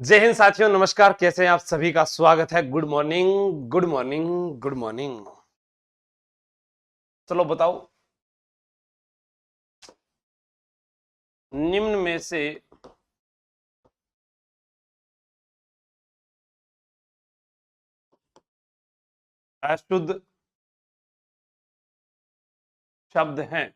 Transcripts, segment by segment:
जय हिंद साथियों, नमस्कार। कैसे हैं आप सभी? का स्वागत है। Good morning, good morning, good morning. चलो बताओ, निम्न में से अशुद्ध शब्द हैं।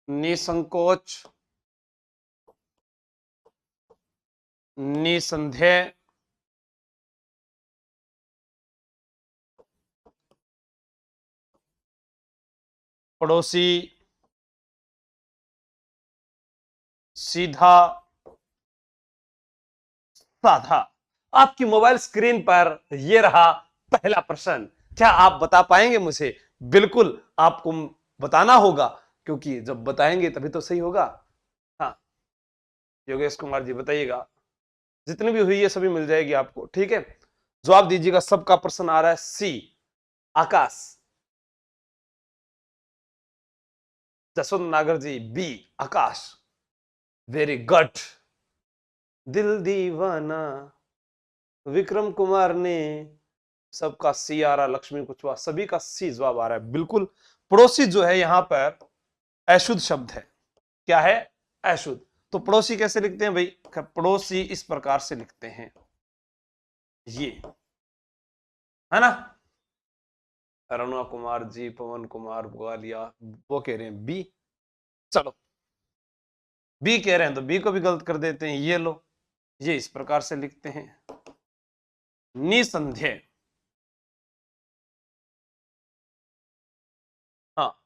निसंकोच, निसंदेह, पड़ोसी, सीधा, साधा। आपकी मोबाइल स्क्रीन पर यह रहा पहला प्रश्न। क्या आप बता पाएंगे मुझे? बिल्कुल आपको बताना होगा, क्योंकि जब बताएंगे तभी तो सही होगा। हाँ, योगेश कुमार जी बताइएगा। जितनी भी हुई है सभी मिल जाएगी आपको, ठीक है। जवाब दीजिएगा। सबका प्रश्न आ रहा है सी, Akash. Jaswant Nagar ji B, Akash. Very good. Dil Deewana, Vikram Kumar ने। सबका सी आ रहा, लक्ष्मी कुशवाहा, सभी का सी जवाब आ रहा है। बिल्कुल। पड़ोसी जो है यहां पर अशुद्ध शब्द है। क्या है? अशुद्ध। तो पड़ोसी कैसे लिखते हैं भाई? पड़ोसी इस प्रकार से लिखते हैं, ये है ना। अरुणा कुमार जी, पवन कुमार ग्वालिया, वो कह रहे हैं बी। चलो, बी कह रहे हैं तो बी को भी गलत कर देते हैं। ये लो, ये इस प्रकार से लिखते हैं, निसंदेह। हाँ,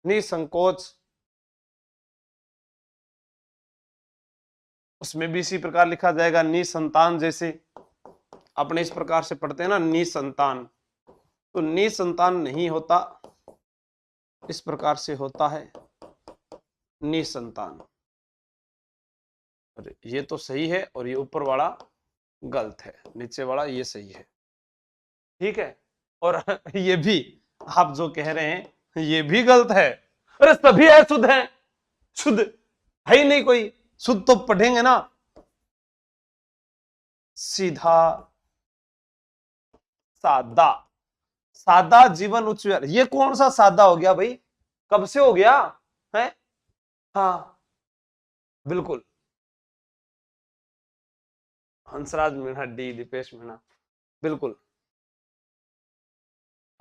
निसंकोच, उसमें भी इसी प्रकार लिखा जाएगा। निसंतान, जैसे अपने इस प्रकार से पढ़ते हैं ना, निसंतान, तो निसंतान नहीं होता, इस प्रकार से होता है निसंतान। ये तो सही है और ये ऊपर वाला गलत है, नीचे वाला ये सही है, ठीक है। और ये भी आप जो कह रहे हैं ये भी गलत है। अरे सभी अशुद्ध हैं, शुद्ध है ही नहीं कोई। शुद्ध तो पढ़ेंगे ना। सीधा, सादा, सादा जीवन उच्च विहार। ये कौन सा सादा हो गया भाई? कब से हो गया है? हाँ, बिल्कुल। हंसराज मीणा डी, दीपेश मीणा, बिल्कुल।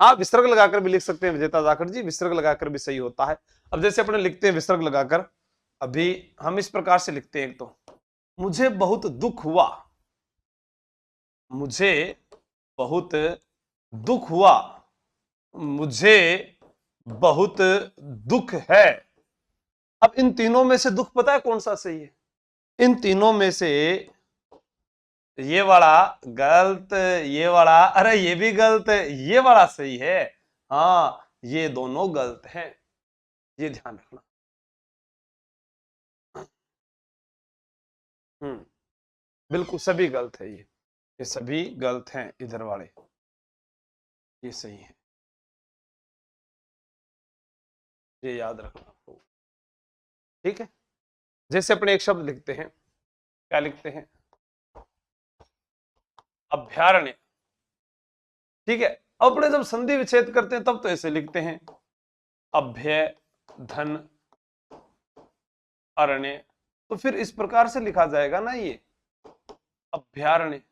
आप विसर्ग लगाकर भी लिख सकते हैं विजेता जाखड़ जी, विसर्ग लगाकर भी सही होता है। अब जैसे अपने लिखते हैं विसर्ग लगाकर, अभी हम इस प्रकार से लिखते हैं। एक तो मुझे बहुत दुख हुआ, मुझे बहुत दुख हुआ, मुझे बहुत दुख है। अब इन तीनों में से दुख पता है कौन सा सही है? इन तीनों में से ये वाला गलत, ये वाला, अरे ये भी गलत, ये वाला सही है। हाँ, ये दोनों गलत हैं, ये ध्यान रखना। बिल्कुल सभी गलत है, ये सभी गलत हैं। इधर वाले ये सही है, ये याद रखना, ठीक है। जैसे अपने एक शब्द लिखते हैं, क्या लिखते हैं? अभ्यारण्य, ठीक है। अपने जब संधि विच्छेद करते हैं तब तो ऐसे लिखते हैं, अभ्य धन अरण्य। तो फिर इस प्रकार से लिखा जाएगा ना, ये अभ्यारण्य।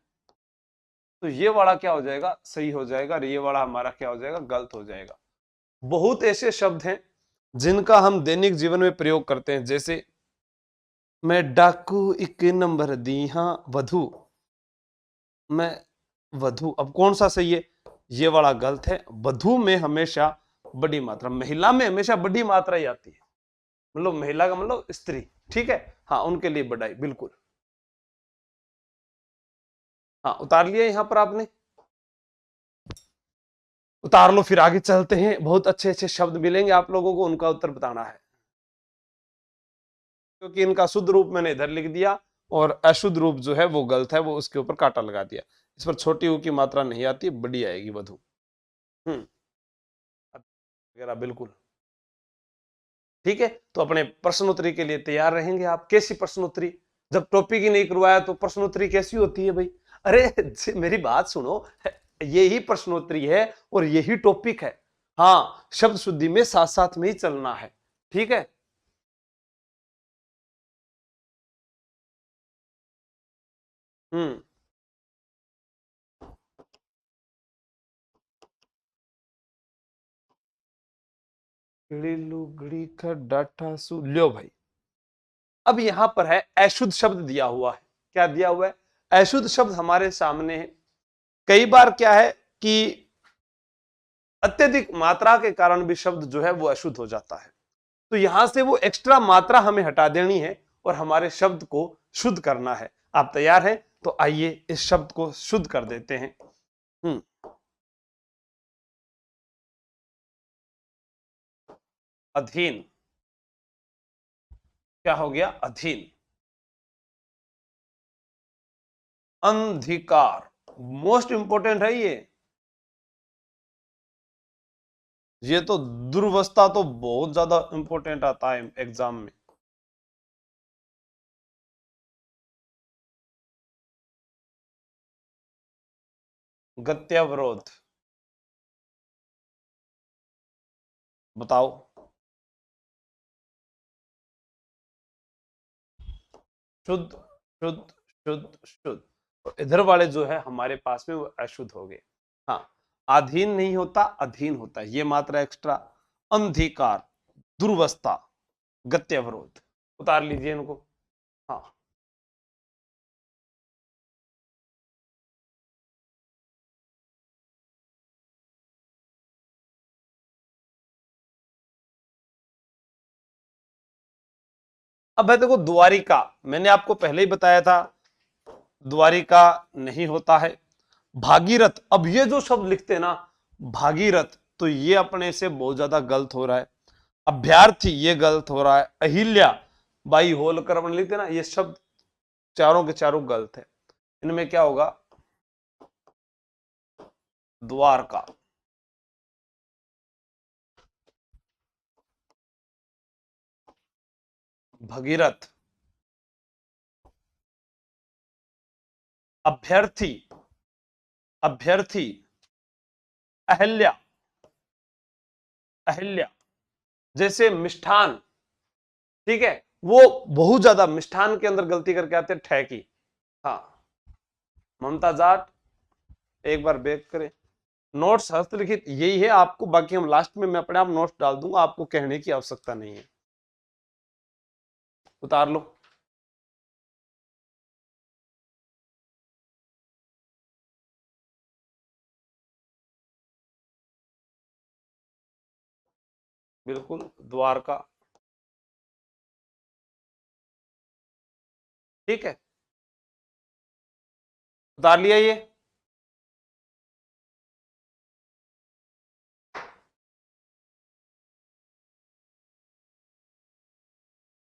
तो ये वाला क्या हो जाएगा? सही हो जाएगा, और ये वाला हमारा क्या हो जाएगा? गलत हो जाएगा। बहुत ऐसे शब्द हैं जिनका हम दैनिक जीवन में प्रयोग करते हैं, जैसे मैं डाकू एक नंबर दी, हाँ वधु, मैं वधु। अब कौन सा सही है? ये वाला गलत है। वधु में हमेशा बड़ी मात्रा, महिला में हमेशा बड़ी मात्रा ही आती है, मतलब महिला का मतलब स्त्री, ठीक है। हाँ, उनके लिए बढ़ाई, बिल्कुल। हाँ, उतार लिया यहां पर आपने, उतार लो। फिर आगे चलते हैं, बहुत अच्छे अच्छे शब्द मिलेंगे आप लोगों को, उनका उत्तर बताना है, क्योंकि इनका शुद्ध रूप मैंने इधर लिख दिया और अशुद्ध रूप जो है वो गलत है, वो उसके ऊपर कांटा लगा दिया। इस पर छोटी ऊ की मात्रा नहीं आती, बड़ी आएगी वधु। वगैरह बिल्कुल ठीक है। तो अपने प्रश्नोत्तरी के लिए तैयार रहेंगे आप। कैसी प्रश्नोत्तरी? जब टॉपिक ही नहीं करवाया तो प्रश्नोत्तरी कैसी होती है भाई? अरे मेरी बात सुनो, यही प्रश्नोत्तरी है और यही टॉपिक है। हाँ, शब्द शुद्धि में साथ साथ में ही चलना है, ठीक है। हम्म। लुगड़ी का डाटा सु लो भाई। अब यहां पर है अशुद्ध शब्द दिया हुआ है। क्या दिया हुआ है? अशुद्ध शब्द हमारे सामने है। कई बार क्या है कि अत्यधिक मात्रा के कारण भी शब्द जो है वो अशुद्ध हो जाता है। तो यहां से वो एक्स्ट्रा मात्रा हमें हटा देनी है और हमारे शब्द को शुद्ध करना है। आप तैयार हैं? तो आइए इस शब्द को शुद्ध कर देते हैं। हम्म। अधीन। क्या हो गया? अधीन। अंधिकार। मोस्ट इंपोर्टेंट है ये। ये तो दुर्वस्था तो बहुत ज्यादा इंपॉर्टेंट आता है एग्जाम में। गत्यावरोध। बताओ। शुद्ध शुद्ध शुद्ध शुद्ध। तो इधर वाले जो है हमारे पास में वो अशुद्ध हो गए। हाँ, अधीन नहीं होता, अधीन होता है, ये मात्रा एक्स्ट्रा। अंधिकार, दुर्वस्था, गत्यावरोध। उतार लीजिए इनको। हाँ। अब भाई देखो, द्वारिका मैंने आपको पहले ही बताया था, द्वारिका नहीं होता है। भागीरथ, अब ये जो शब्द लिखते हैं ना, भागीरथ, तो ये अपने से बहुत ज्यादा गलत हो रहा है। अभ्यार्थी, ये गलत हो रहा है। अहिल्या बाई होलकर अपन लिखते हैं ना, ये शब्द चारों के चारों गलत है। इनमें क्या होगा? द्वारका। भगीरथ। अभ्यर्थी। अभ्यर्थी। अहिल्या। अहिल्या। जैसे मिष्ठान, ठीक है, वो बहुत ज्यादा मिष्ठान के अंदर गलती करके आते हैं, ठहकी। हाँ। ममता जाट। एक बार बैक करें। नोट्स हस्तलिखित यही है आपको, बाकी हम लास्ट में मैं अपने आप नोट्स डाल दूंगा, आपको कहने की आवश्यकता नहीं है। उतार लो। बिल्कुल, द्वारका। ठीक है, उतार लिया ये।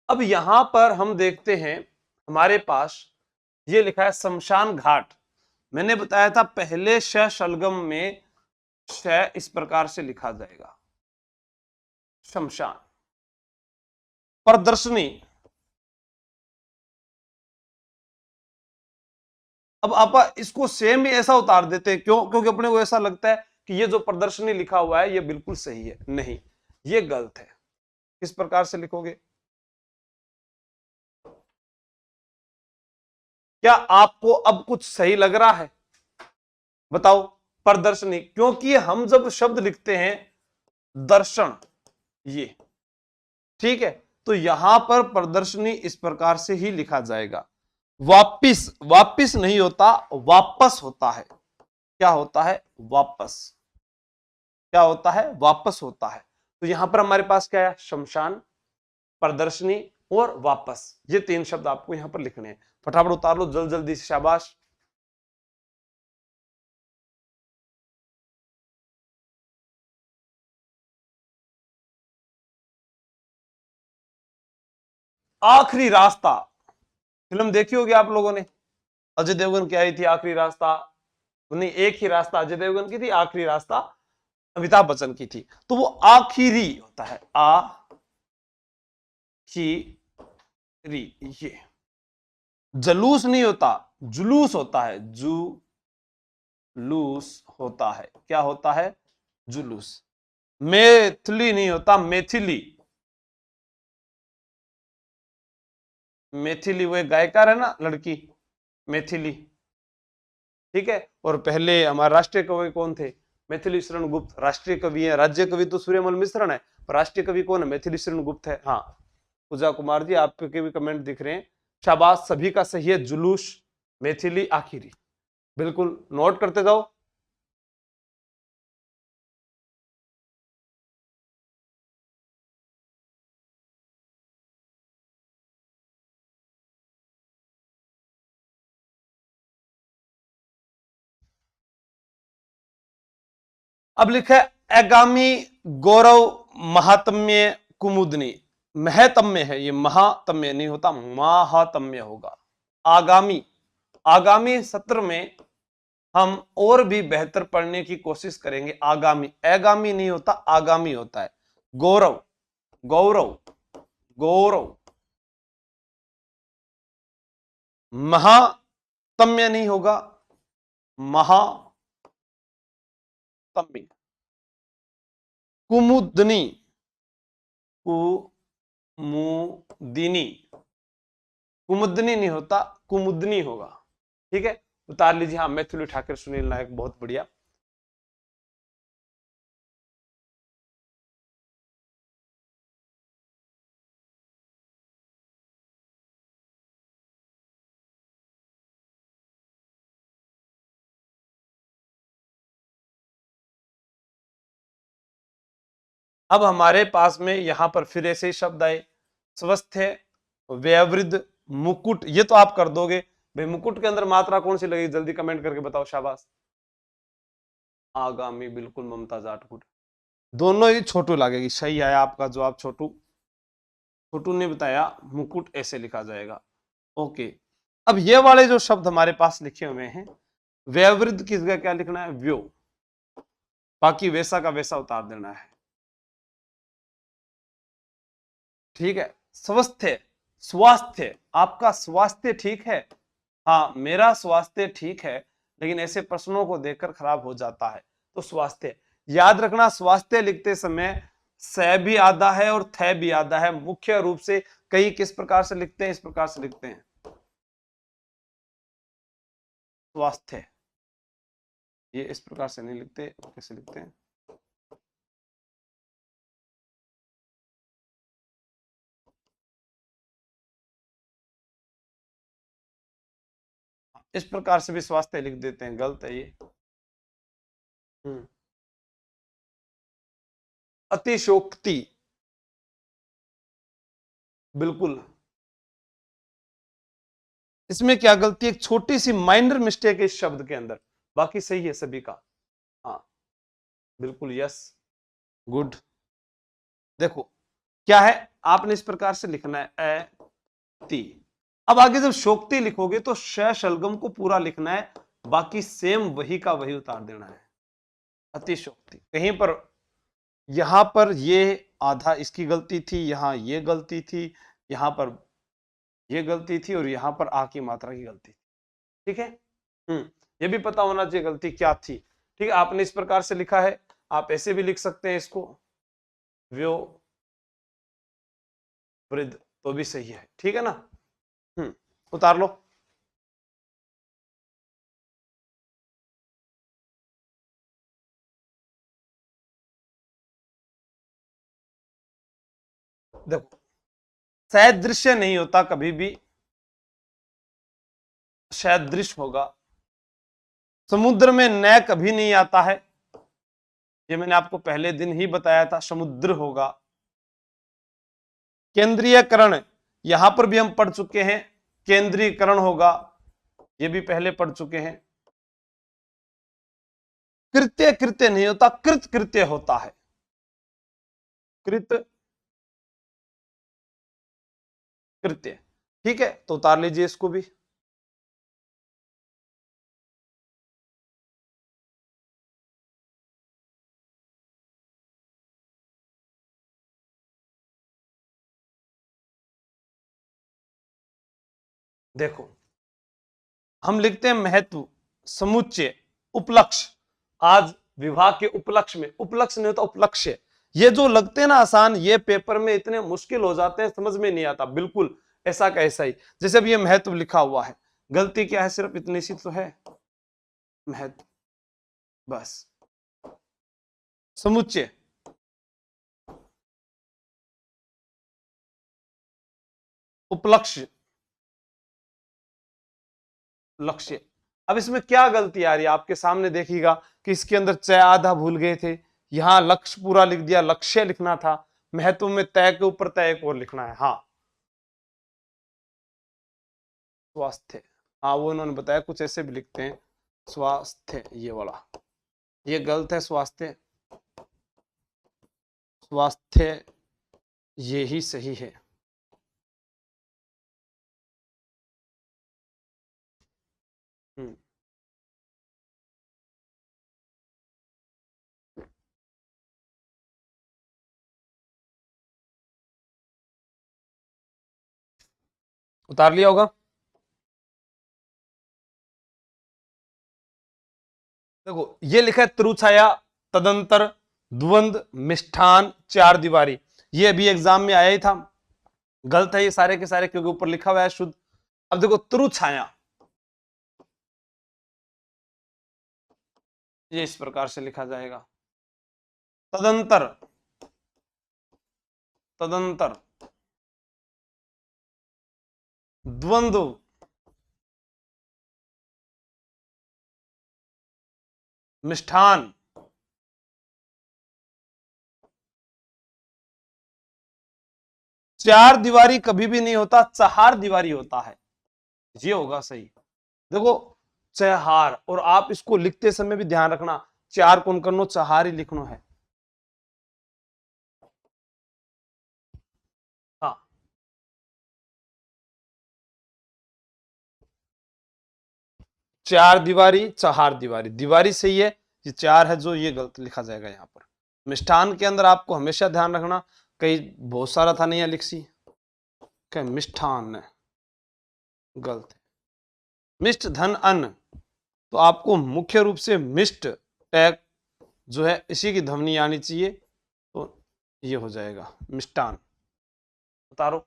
अब यहां पर हम देखते हैं, हमारे पास ये लिखा है शमशान घाट। मैंने बताया था पहले श शलगम में श इस प्रकार से लिखा जाएगा, शमशान। प्रदर्शनी। अब आप इसको सेम ही ऐसा उतार देते हैं, क्यों? क्योंकि अपने को ऐसा लगता है कि ये जो प्रदर्शनी लिखा हुआ है ये बिल्कुल सही है। नहीं, ये गलत है। किस प्रकार से लिखोगे? क्या आपको अब कुछ सही लग रहा है? बताओ। प्रदर्शनी, क्योंकि हम जब शब्द लिखते हैं दर्शन, ये ठीक है, तो यहां पर प्रदर्शनी इस प्रकार से ही लिखा जाएगा। वापिस, वापिस नहीं होता, वापस होता है। क्या होता है? वापस। क्या होता है? वापस होता है। तो यहां पर हमारे पास क्या है? शमशान, प्रदर्शनी और वापस, ये तीन शब्द आपको यहां पर लिखने हैं। फटाफट उतार लो जल्द जल्दी से, शाबाश। आखिरी रास्ता। फिल्म देखी होगी आप लोगों ने, अजय देवगन की आई थी आखिरी रास्ता, नहीं एक ही रास्ता अजय देवगन की थी, आखिरी रास्ता अमिताभ बच्चन की थी। तो वो आखिरी होता है, आखिरी, ये जलूस नहीं होता, जुलूस होता है, जुलूस होता है, क्या होता है, जुलूस। मैथिली नहीं होता, मैथिली, मैथिली वो एक गायकार है ना लड़की, मैथिली, ठीक है। और पहले हमारे राष्ट्रीय कवि कौन थे, मैथिली शरण गुप्त, राष्ट्रीय कवि है। राज्य कवि तो सूर्यमल मिश्रण है, पर राष्ट्रीय कवि कौन है, मैथिली शरण गुप्त है। हाँ पूजा कुमार जी आपके भी कमेंट दिख रहे हैं, शाबाश, सभी का सही है, जुलूस, मैथिली, आखिरी, बिल्कुल नोट करते जाओ। अब लिखा है आगामी गौरव महात्म्य कुमुदनी, महतम्य है ये, महात्म्य नहीं होता, महात्म्य होगा। आगामी, आगामी सत्र में हम और भी बेहतर पढ़ने की कोशिश करेंगे। आगामी, आगामी नहीं होता, आगामी होता है। गौरव, गौरव, गौरव, महात्म्य नहीं होगा, महात्म्य। कुमुदनी, कुमुदिनी, कुमुदनी नहीं होता, कुमुदनी होगा, ठीक है, उतार लीजिए। हाँ मैथिली ठाकर सुनील नायक, बहुत बढ़िया। अब हमारे पास में यहां पर फिर ऐसे ही शब्द आए, स्वस्थ, व्यवृद्ध, मुकुट, ये तो आप कर दोगे भाई। मुकुट के अंदर मात्रा कौन सी लगेगी, जल्दी कमेंट करके बताओ, शाबाश। आगामी, बिल्कुल ममता जाटकुट, दोनों ही छोटू लगेगी, सही है आपका जवाब छोटू। छोटू ने बताया मुकुट ऐसे लिखा जाएगा, ओके। अब ये वाले जो शब्द हमारे पास लिखे हुए हैं, व्यवृद्ध की जगह क्या लिखना है, व्यो, बाकी वैसा का वैसा उतार देना है, ठीक है। स्वस्थ, स्वास्थ्य, आपका स्वास्थ्य ठीक है, हाँ मेरा स्वास्थ्य ठीक है, लेकिन ऐसे प्रश्नों को देखकर खराब हो जाता है, तो स्वास्थ्य याद रखना। स्वास्थ्य लिखते समय स भी आधा है और थ भी आधा है, मुख्य रूप से कई किस प्रकार से लिखते हैं, इस प्रकार से लिखते हैं, स्वास्थ्य, ये इस प्रकार से नहीं लिखते, कैसे लिखते हैं, इस प्रकार से भी स्वास्थ्य लिख देते हैं, गलत है ये। अतिशोक्ति, बिल्कुल, इसमें क्या गलती है, एक छोटी सी माइनर मिस्टेक है इस शब्द के अंदर, बाकी सही है सभी का, हाँ बिल्कुल, यस, गुड। देखो क्या है, आपने इस प्रकार से लिखना है, ती। अब आगे जब शोक्ति लिखोगे तो श शलगम को पूरा लिखना है, बाकी सेम वही का वही उतार देना है, अतिशोक्ति। कहीं पर यहां पर ये आधा इसकी गलती थी, यहां ये गलती थी, यहां पर ये गलती थी, और यहां पर आ की मात्रा की गलती थी, ठीक है। ये भी पता होना चाहिए गलती क्या थी, ठीक है। आपने इस प्रकार से लिखा है, आप ऐसे भी लिख सकते हैं इसको, व्यो वृद्ध, तो भी सही है, ठीक है ना। उतार लो। देखो सदृश्य नहीं होता कभी भी, सदृश होगा। समुद्र में न कभी नहीं आता है, ये मैंने आपको पहले दिन ही बताया था, समुद्र होगा। केंद्रीयकरण, यहां पर भी हम पढ़ चुके हैं, केंद्रीयकरण होगा, ये भी पहले पढ़ चुके हैं। कृत्य, कृत्य नहीं होता, कृत कृत्य होता है, कृत कृत्य। ठीक है, तो उतार लीजिए इसको भी। देखो हम लिखते हैं महत्व, समुच्चय, उपलक्ष्य। आज विभाग के उपलक्ष्य में, उपलक्ष्य नहीं होता उपलक्ष्य। ये जो लगते हैं ना आसान, ये पेपर में इतने मुश्किल हो जाते हैं, समझ में नहीं आता बिल्कुल। ऐसा का ऐसा ही, जैसे अब ये महत्व लिखा हुआ है, गलती क्या है, सिर्फ इतनी सी तो है, महत्व, बस। समुच्चय, उपलक्ष्य, लक्ष्य। अब इसमें क्या गलती आ रही है आपके सामने देखिएगा कि इसके अंदर चय आधा भूल गए थे, यहां लक्ष्य पूरा लिख दिया, लक्ष्य लिखना था। महत्व में तय के ऊपर तय एक और लिखना है। हाँ, स्वास्थ्य, हाँ वो उन्होंने बताया, कुछ ऐसे भी लिखते हैं स्वास्थ्य, ये वाला, ये गलत है। स्वास्थ्य, स्वास्थ्य ये ही सही है। हम्म, उतार लिया होगा। देखो ये लिखा है त्रुछाया, तदंतर, द्वंद, मिष्ठान, चार दीवारी। ये अभी एग्जाम में आया ही था। गलत है ये सारे के सारे, क्योंकि ऊपर लिखा हुआ है शुद्ध। अब देखो त्रुछाया, ये इस प्रकार से लिखा जाएगा। तदंतर, तदंतर, द्वंद्व, मिष्ठान, चार दीवारी कभी भी नहीं होता, चार दीवारी होता है, ये होगा सही। देखो चहार, और आप इसको लिखते समय भी ध्यान रखना, चार कौन करनो, चहार ही लिखनो है। हाँ, चार दीवारी, चहार दीवारी, दीवारी सही है, ये चार है जो, ये गलत लिखा जाएगा यहाँ पर। मिष्ठान के अंदर आपको हमेशा ध्यान रखना, कई बहुत सारा था नहीं लिखसी, क्या मिष्ठान, गलत है। मिष्ट धन अन्न, तो आपको मुख्य रूप से मिष्ट टैग जो है इसी की ध्वनि आनी चाहिए, तो ये हो जाएगा मिष्टान। उतारो।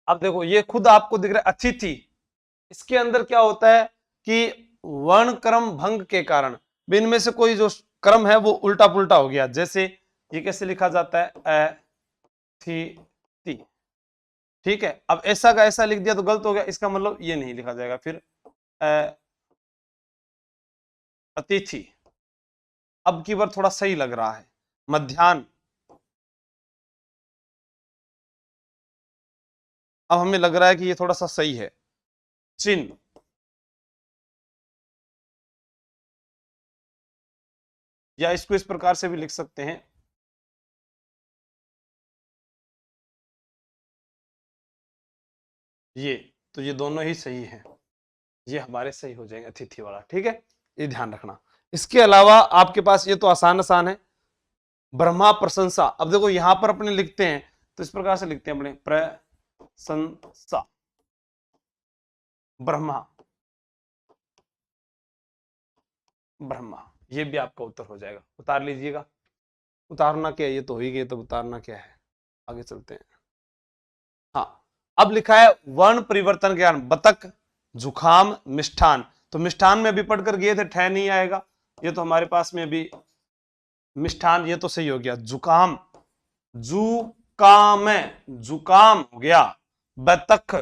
अब देखो ये खुद आपको दिख रहा है अतिथि, इसके अंदर क्या होता है कि वर्ण क्रम भंग के कारण इनमें से कोई जो क्रम है वो उल्टा पुल्टा हो गया। जैसे ये कैसे लिखा जाता है, अ थी ती, ठीक है। अब ऐसा का ऐसा लिख दिया तो गलत हो गया, इसका मतलब ये नहीं लिखा जाएगा फिर, अ अतिथि। अब की बार थोड़ा सही लग रहा है, मध्याह्न। अब हमें लग रहा है कि ये थोड़ा सा सही है, चिन्ह। या इसको इस प्रकार से भी लिख सकते हैं, ये, तो ये दोनों ही सही है, ये हमारे सही हो जाएंगे अतिथि वाला, ठीक है, ये ध्यान रखना। इसके अलावा आपके पास ये तो आसान आसान है, ब्रह्मा प्रशंसा। अब देखो यहां पर अपने लिखते हैं तो इस प्रकार से लिखते हैं अपने, प्रशंसा, ब्रह्मा, ब्रह्मा, ये भी आपका उत्तर हो जाएगा। उतार लीजिएगा। उतारना क्या है, ये तो हो ही गए, तो उतारना क्या है, आगे चलते हैं। हाँ, अब लिखा है वर्ण परिवर्तन ज्ञान, बतख, जुखाम, मिष्ठान। तो मिष्ठान में भी पढ़कर गए थे, ठह नहीं आएगा, ये तो हमारे पास में भी मिष्ठान, ये तो सही हो गया। जुकाम, जुकाम, जुकाम हो गया। बतख,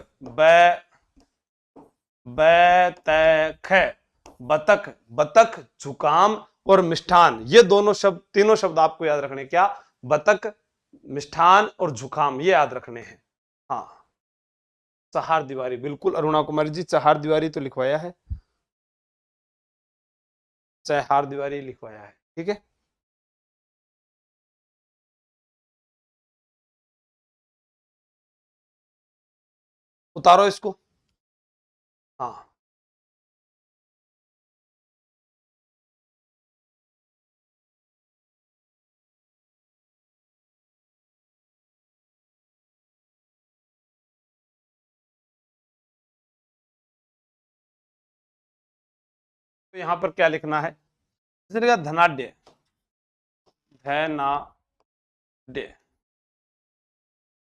बैतख, बतख, बतख, जुकाम और मिष्ठान, ये दोनों शब्द, तीनों शब्द आपको याद रखने, क्या, बतख, मिष्ठान और जुकाम, ये याद रखने हैं। हाँ, चहार दीवारी, बिल्कुल अरुणा कुमारी जी, चहार दीवारी तो लिखवाया है, चहार दीवारी लिखवाया है, ठीक है। उतारो इसको। हाँ, तो यहां पर क्या लिखना है, जैसे लिखा धनाढ्य, धनाढ्य।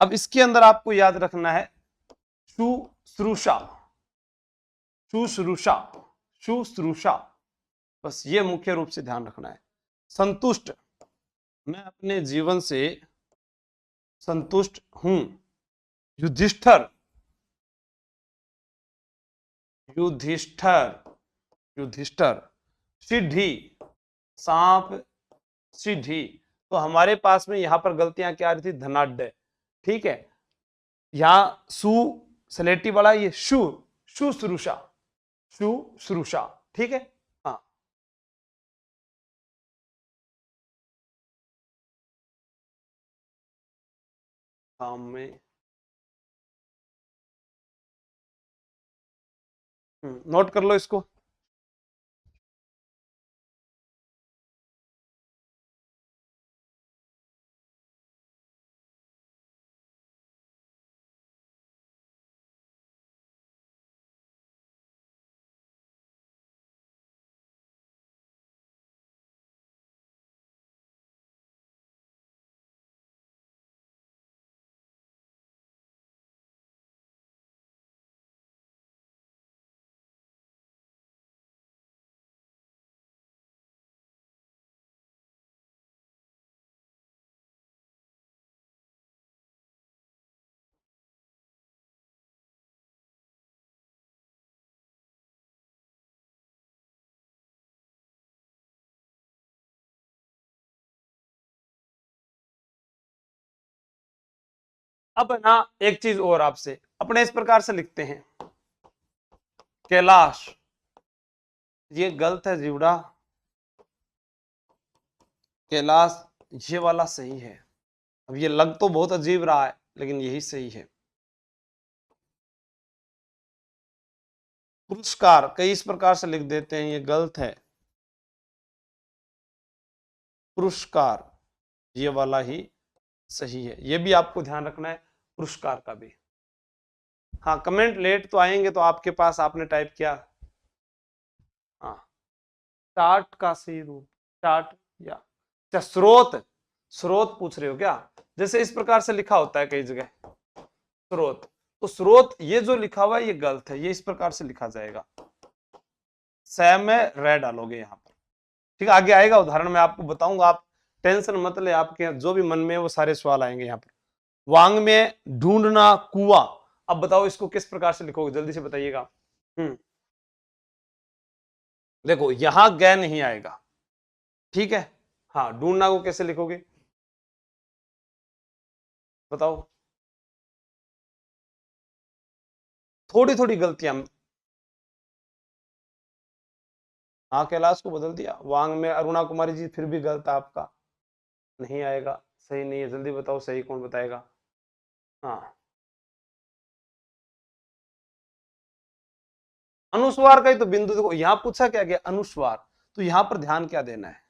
अब इसके अंदर आपको याद रखना है शुश्रूषा, शुश्रूषा, शुश्रूषा, बस ये मुख्य रूप से ध्यान रखना है। संतुष्ट, मैं अपने जीवन से संतुष्ट हूं। युधिष्ठर, युधिष्ठर, युधिष्ठर। सिद्धि, सांप, सिद्धि। तो हमारे पास में यहां पर गलतियां क्या आ रही थी, धनाढ्य, ठीक है। यहां सु सलेटी वाला, ये शुश्रूषा, शुश्रूषा, ठीक है। हाँ, काम में, नोट कर लो इसको। अब ना एक चीज और आपसे, अपने इस प्रकार से लिखते हैं, कैलाश, ये गलत है जीवड़ा, कैलाश ये वाला सही है। अब ये लग तो बहुत अजीब रहा है, लेकिन यही सही है। पुरस्कार कई इस प्रकार से लिख देते हैं, ये गलत है। पुरस्कार ये वाला ही सही है, ये भी आपको ध्यान रखना है, पुरस्कार का भी। हाँ, कमेंट लेट तो आएंगे, तो आपके पास आपने टाइप किया, हाँ, स्टार्ट का सही रूप, स्टार्ट या अच्छा, स्रोत, स्रोत पूछ रहे हो क्या, जैसे इस प्रकार से लिखा होता है कई जगह स्रोत, तो स्रोत ये जो लिखा हुआ है ये गलत है, ये इस प्रकार से लिखा जाएगा, स में रे डालोगे यहाँ पर, ठीक है। आगे आएगा उदाहरण मैं आपको बताऊंगा, आप टेंशन मत ले, आपके जो भी मन में है वो सारे सवाल आएंगे यहाँ पर। वांग में ढूंढना कुआं, अब बताओ इसको किस प्रकार से लिखोगे, जल्दी से बताइएगा। देखो यहां ग नहीं आएगा, ठीक है। हाँ, ढूंढना को कैसे लिखोगे, बताओ। थोड़ी थोड़ी गलतियां, हाँ, कैलाश को बदल दिया, वांग में अरुणा कुमारी जी फिर भी गलत है आपका, नहीं आएगा, सही नहीं है, जल्दी बताओ सही कौन बताएगा। हाँ, अनुस्वार का ही तो बिंदु, देखो यहां पूछा क्या गया, अनुस्वार, तो यहां पर ध्यान क्या देना है,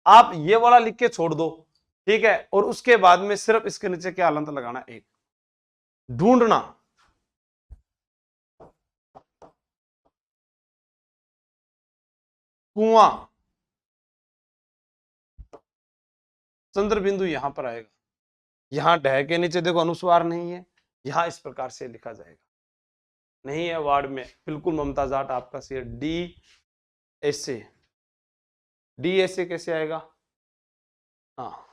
आप ये वाला लिख के छोड़ दो, ठीक है, और उसके बाद में सिर्फ इसके नीचे क्या अलंत लगाना, एक, ढूंढना, कुआं, चंद्र बिंदु यहां पर आएगा, यहां डह के नीचे देखो अनुस्वार नहीं है, यहां इस प्रकार से लिखा जाएगा, नहीं है वार्ड में, बिल्कुल ममता जाट आपका सी, डी ऐसे, डी ऐसे कैसे आएगा, हाँ,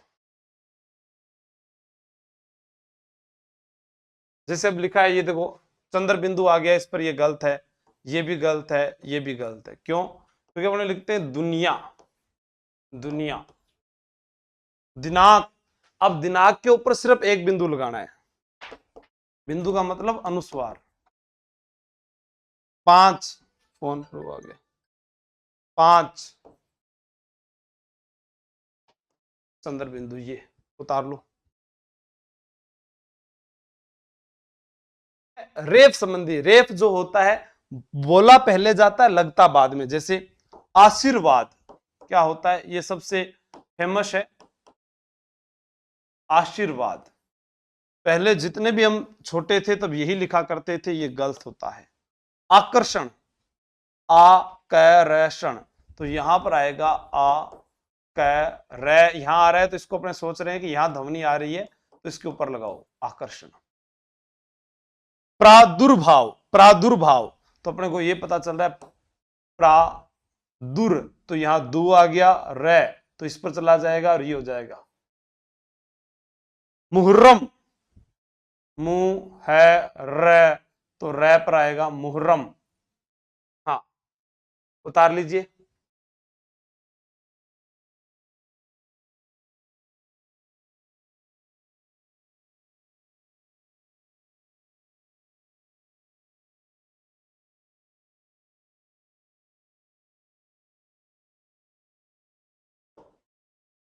जैसे अब लिखा है, ये देखो चंद्र बिंदु आ गया, इस पर ये गलत है, ये भी गलत है, ये भी गलत है, क्यों, क्योंकि अपने लिखते हैं दुनिया, दुनिया, दिनांक, अब दिनांक के ऊपर सिर्फ एक बिंदु लगाना है, बिंदु का मतलब अनुस्वार। 5 फोन पर आ गया, 5 संदर्भ बिंदु ये उतार लो। रेफ संबंधी, रेफ जो होता है बोला पहले जाता है लगता बाद में, जैसे आशीर्वाद क्या होता है, ये सबसे फेमस है आशीर्वाद। पहले जितने भी हम छोटे थे तब यही लिखा करते थे, ये गलत होता है। आकर्षण, आकर्षण, तो यहां पर आएगा आ क रे, यहां आ रहा है तो इसको अपने सोच रहे हैं कि यहां ध्वनि आ रही है तो इसके ऊपर लगाओ आकर्षण। प्रादुर्भाव, प्रादुर्भाव, तो अपने को ये पता चल रहा है प्रादुर, तो यहां दु आ गया, रे तो इस पर चला जाएगा और ये हो जाएगा मुहर्रम, मुंह है रे, तो रे पर आएगा मुहर्रम। हाँ उतार लीजिए।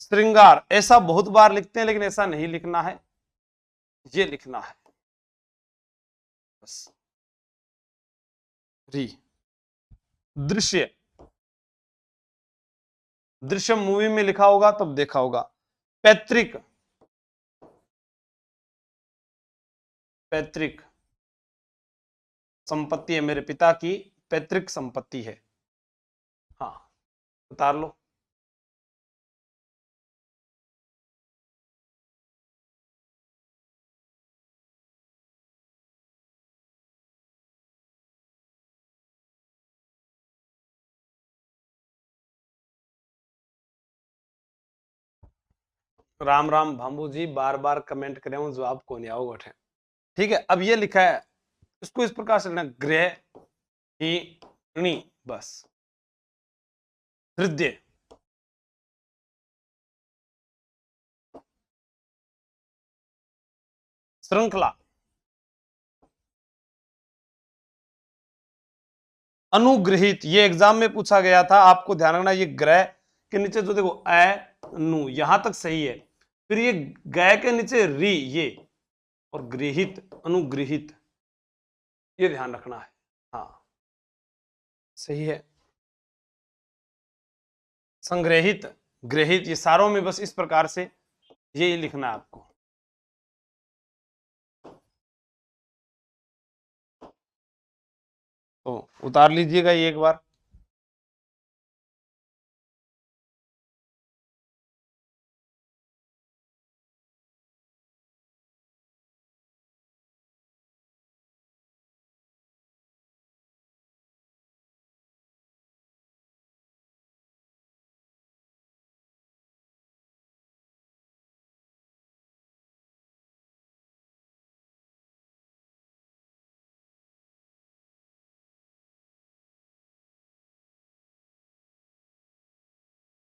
श्रृंगार, ऐसा बहुत बार लिखते हैं लेकिन ऐसा नहीं लिखना है, ये लिखना है बस। री, दृश्य, दृश्य मूवी में लिखा होगा तब देखा होगा। पैतृक, पैतृक संपत्ति है मेरे पिता की, पैतृक संपत्ति है। हाँ उतार लो। राम राम भांबू जी, बार बार कमेंट करे हूं, जवाब को नहीं आओ गठे। ठीक है, अब ये लिखा है, इसको इस प्रकार से लिखना, गृह ही णी, बस। हृदय, श्रृंखला, अनुग्रहित, ये एग्जाम में पूछा गया था, आपको ध्यान रखना, ये ग्रह के नीचे जो देखो ए नु यहां तक सही है, फिर ये गय के नीचे री ये, और गृहित, अनुगृहित, ये ध्यान रखना है। हाँ सही है। संग्रहित, गृहित, ये सारों में बस इस प्रकार से ये लिखना है आपको। तो उतार लीजिएगा ये एक बार।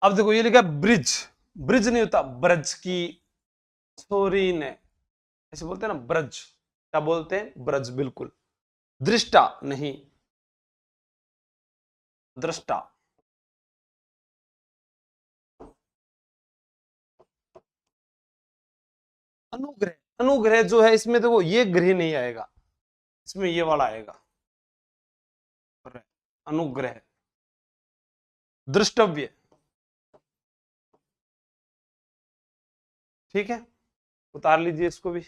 अब देखो ये लिखा ब्रिज, ब्रिज नहीं होता, ब्रज की छोरी ने, ऐसे बोलते हैं ना ब्रज, क्या बोलते हैं, ब्रज, बिल्कुल। दृष्टा नहीं, दृष्टा। अनुग्रह, अनुग्रह जो है इसमें देखो ये गृह नहीं आएगा, इसमें ये वाला आएगा, अनुग्रह। दृष्टव्य, ठीक है, उतार लीजिए इसको भी।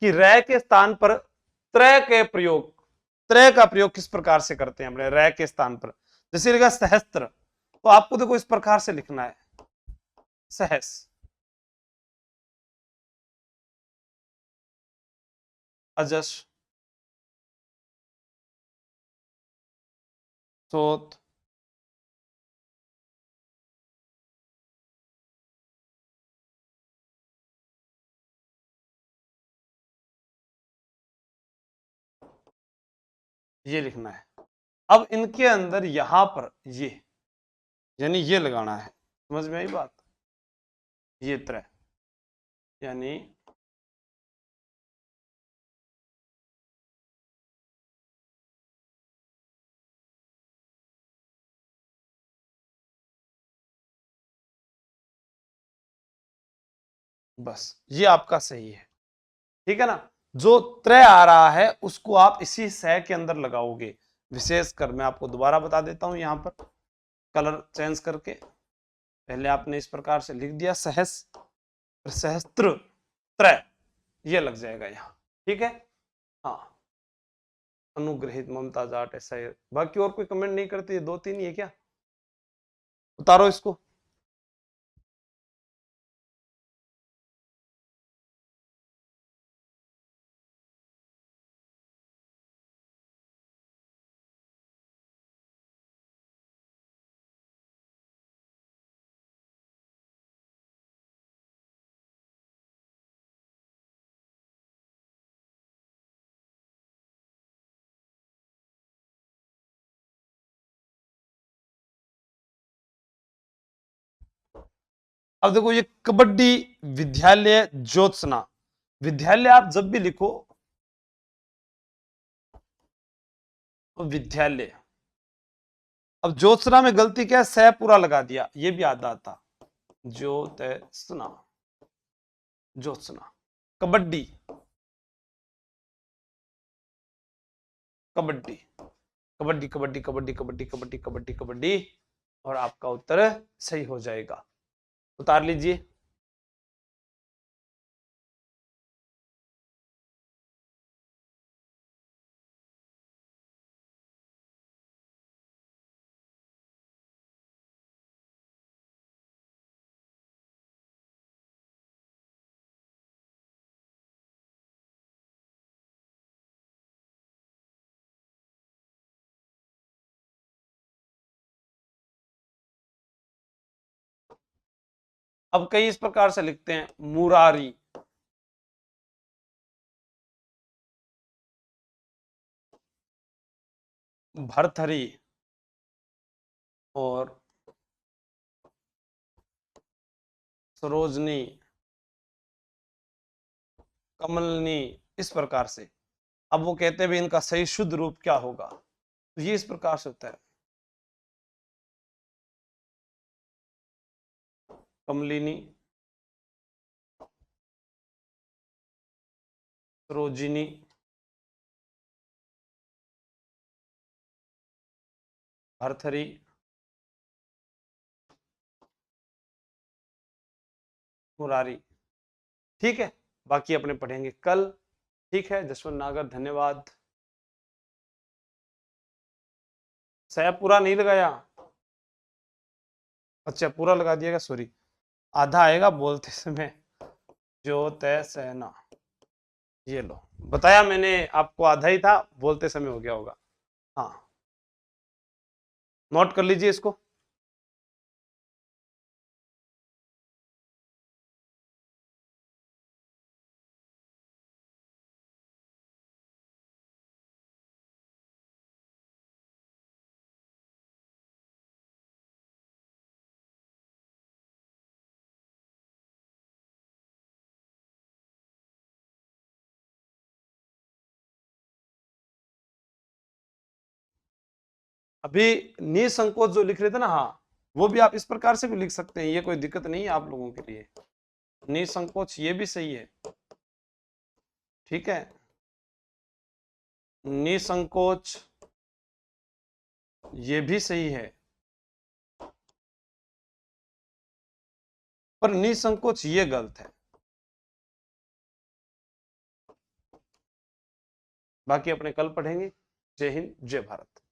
कि रै के स्थान पर त्रय के प्रयोग, त्रय का प्रयोग किस प्रकार से करते हैं अपने रै के स्थान पर, जैसे लिखा सहस्त्र, तो आपको देखो इस प्रकार से लिखना है, सहस, अजस, सोत, ये लिखना है। अब इनके अंदर यहां पर ये यानी ये लगाना है। समझ में आई बात? ये त्रय यानी बस ये आपका सही है। ठीक है ना? जो त्रय आ रहा है उसको आप इसी सह के अंदर लगाओगे। विशेषकर मैं आपको दोबारा बता देता हूं, यहां पर कलर चेंज करके पहले आपने इस प्रकार से लिख दिया सहस, सहस्त्र, त्रय, ये लग जाएगा यहां। ठीक है? हाँ, अनुग्रहित ममता जाट ऐसा है। बाकी और कोई कमेंट नहीं करती है? 2-3 ही है क्या? उतारो इसको। अब देखो ये कबड्डी विद्यालय ज्योत्सना, विद्यालय आप जब भी लिखो तो विद्यालय। अब ज्योत्सना में गलती क्या है, सह पूरा लगा दिया, ये भी आधा आता। ज्योत्सना, ज्योत्सना। कबड्डी, कबड्डी, कबड्डी, कबड्डी, कबड्डी, कबड्डी, कबड्डी, कबड्डी, कबड्डी, और आपका उत्तर सही हो जाएगा। उतार लीजिए। अब कई इस प्रकार से लिखते हैं, मुरारी, भरथरी और सरोजनी, कमलनी, इस प्रकार से। अब वो कहते हैं भी इनका सही शुद्ध रूप क्या होगा, तो ये इस प्रकार से होता है, कमलिनी, सरोजिनी, भरथरी, मुरारी। ठीक है, बाकी अपने पढ़ेंगे कल। ठीक है जसवंत नागर, धन्यवाद। सह पूरा नहीं लगाया? अच्छा पूरा लगा दिएगा, सॉरी, आधा आएगा बोलते समय। जो तय सहना, ये लो, बताया मैंने आपको, आधा ही था, बोलते समय हो गया होगा। हाँ, नोट कर लीजिए इसको। अभी निसंकोच जो लिख रहे थे ना, हाँ, वो भी आप इस प्रकार से भी लिख सकते हैं, ये कोई दिक्कत नहीं है आप लोगों के लिए। निसंकोच ये भी सही है। ठीक है, निसंकोच ये भी सही है, पर निसंकोच ये गलत है। बाकी अपने कल पढ़ेंगे। जय हिंद, जय भारत।